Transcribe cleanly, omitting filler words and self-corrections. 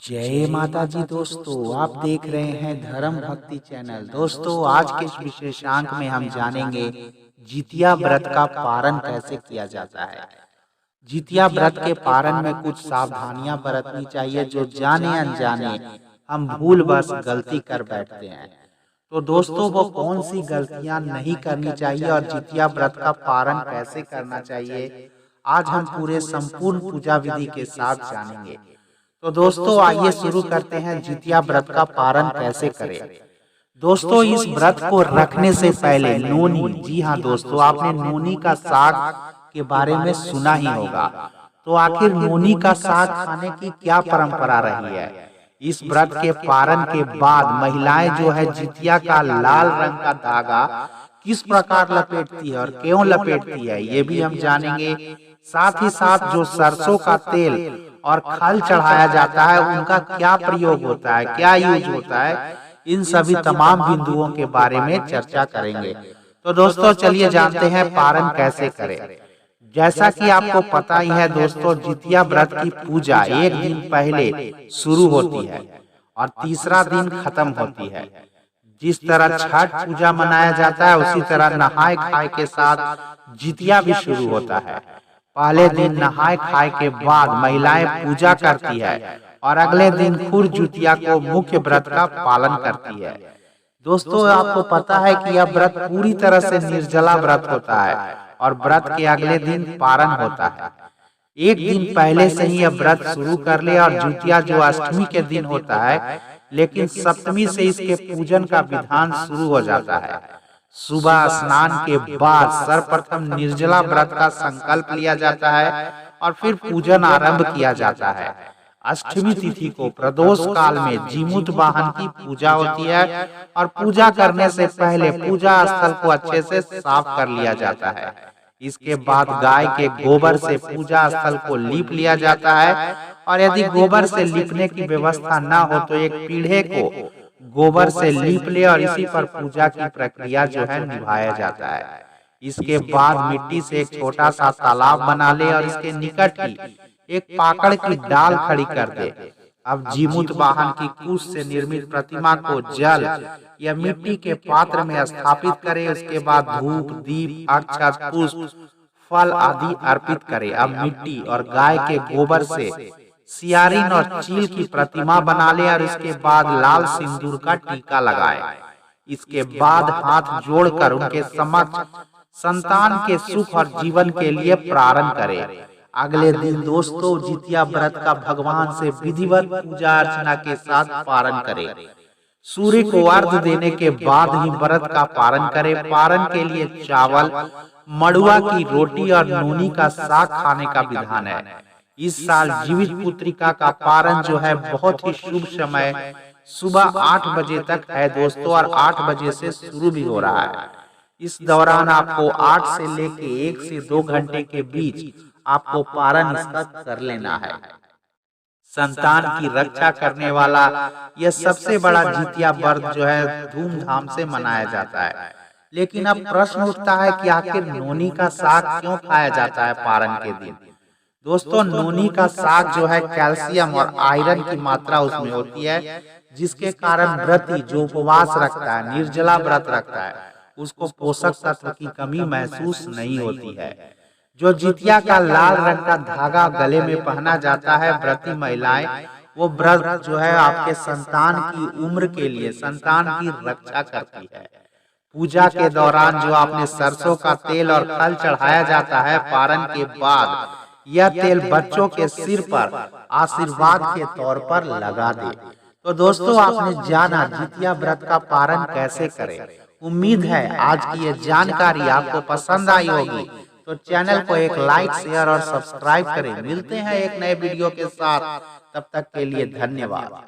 जय माता जी दोस्तों, आप देख रहे हैं धर्म भक्ति चैनल। दोस्तों, आज के इस विशेषांक में हम जानेंगे जितिया व्रत का पारण कैसे किया जाता है। जितिया व्रत के पारण में कुछ सावधानियां बरतनी चाहिए जो जाने अनजाने हम भूलवश गलती कर बैठते हैं। तो दोस्तों, वो कौन सी गलतियां नहीं करनी चाहिए और जितिया व्रत का पारण कैसे करना चाहिए, आज हम पूरे संपूर्ण पूजा विधि के साथ जानेंगे। तो दोस्तों, आइए शुरू करते हैं जितिया व्रत का पारण कैसे करें। दोस्तों, इस व्रत को रखने से पहले नोनी, जी हाँ दोस्तों, आपने नोनी का साग के बारे में सुना ही होगा। तो आखिर नोनी का साग खाने की क्या परंपरा रही है। इस व्रत के पारण के बाद महिलाएं जो है जितिया का लाल रंग का धागा किस प्रकार लपेटती है और क्यों लपेटती है, ये भी हम जानेंगे। साथ ही साथ जो सरसों का तेल और खल चढ़ाया जाता है उनका क्या प्रयोग होता है, क्या यूज होता है, इन सभी तमाम बिंदुओं के बारे में चर्चा करेंगे। तो दोस्तों, चलिए जानते हैं पारण कैसे करें। जैसा कि आपको पता ही है दोस्तों, जितिया व्रत की पूजा एक दिन पहले शुरू होती है और तीसरा दिन खत्म होती है। जिस तरह छठ पूजा मनाया जाता है उसी तरह नहाय खाए के साथ जितिया भी शुरू होता है। पहले दिन नहाय खाए के बाद महिलाएं पूजा करती है और अगले दिन खुर जितिया को मुख्य व्रत का पालन करती है। दोस्तों, आपको पता है कि यह व्रत पूरी तरह से निर्जला व्रत होता है और व्रत के अगले दिन पारण होता है। एक दिन पहले से ही यह व्रत शुरू कर ले और जितिया जो अष्टमी के दिन होता है, लेकिन सप्तमी से इसके पूजन का विधान शुरू हो जाता है। सुबह स्नान के बाद सर्वप्रथम निर्जला व्रत का संकल्प लिया जाता है और फिर पूजन आरंभ किया जाता है। अष्टमी तिथि को प्रदोष काल में जीमूत वाहन की पूजा होती है और पूजा करने से पहले पूजा स्थल को अच्छे से साफ कर लिया जाता है। इसके बाद गाय के गोबर से पूजा स्थल को लीप लिया जाता है और यदि गोबर से लीपने की व्यवस्था न हो तो एक पीढ़े को गोबर से लीप ले और इसी पर पूजा की प्रक्रिया जो है निभाया जाता है। इसके बाद मिट्टी से एक छोटा सा तालाब बना ले और इसके निकट ही एक पाकड़ की डाल खड़ी कर दे। अब जीमूत वाहन की कुश से निर्मित प्रतिमा को जल या मिट्टी के पात्र में स्थापित करे। उसके बाद धूप, दीप, अक्षत, पुष्प, फल आदि अर्पित करे। अब मिट्टी और गाय के गोबर से सियारिन और चील की प्रतिमा बना ले और इसके बाद लाल सिंदूर का टीका लगाए। इसके बाद हाथ जोड़कर उनके समक्ष संतान के सुख और जीवन के लिए प्रार्थना करे। अगले दिन दोस्तों, जितिया व्रत का भगवान से विधिवत पूजा अर्चना के साथ पारण करे। सूर्य को अर्घ्य देने के बाद ही व्रत का पारण करे। पारण के लिए चावल, मड़ुआ की रोटी और नोनी का साग खाने का विधान है। इस साल जीवित पुत्रिका का पारण जो है बहुत ही शुभ समय सुबह 8 बजे तक है दोस्तों, और 8 बजे से शुरू भी हो रहा है। इस दौरान आपको 8 से लेके 1 से 2 घंटे के बीच आपको पारण इसका कर लेना है। संतान की रक्षा करने वाला यह सबसे बड़ा जितिया व्रत जो है धूमधाम से मनाया जाता है। लेकिन अब प्रश्न उठता है कि आखिर नोनी का साग क्यों खाया जाता है पारण के दिन। दोस्तों, नोनी का साग जो है कैल्शियम और आयरन की मात्रा उसमें होती है, जिसके कारण व्रती जो उपवास रखता है, निर्जला व्रत रखता है, उसको पोषक तत्व की कमी महसूस नहीं होती है। जो जितिया का लाल रंग का धागा गले में पहना जाता है, व्रती महिलाएं वो व्रत जो है आपके संतान की उम्र के लिए संतान की रक्षा करती है। पूजा के दौरान जो आपने सरसों का तेल और खल चढ़ाया जाता है, पारण के बाद यह तेल बच्चों के सिर पर आशीर्वाद के तौर पर लगा दे। तो दोस्तों, आपने जाना जितिया व्रत का पारण कैसे करें। उम्मीद है आज की ये जानकारी आपको पसंद आई होगी। तो चैनल को एक लाइक, शेयर और सब्सक्राइब करें। मिलते हैं एक नए वीडियो के साथ, तब तक के लिए धन्यवाद।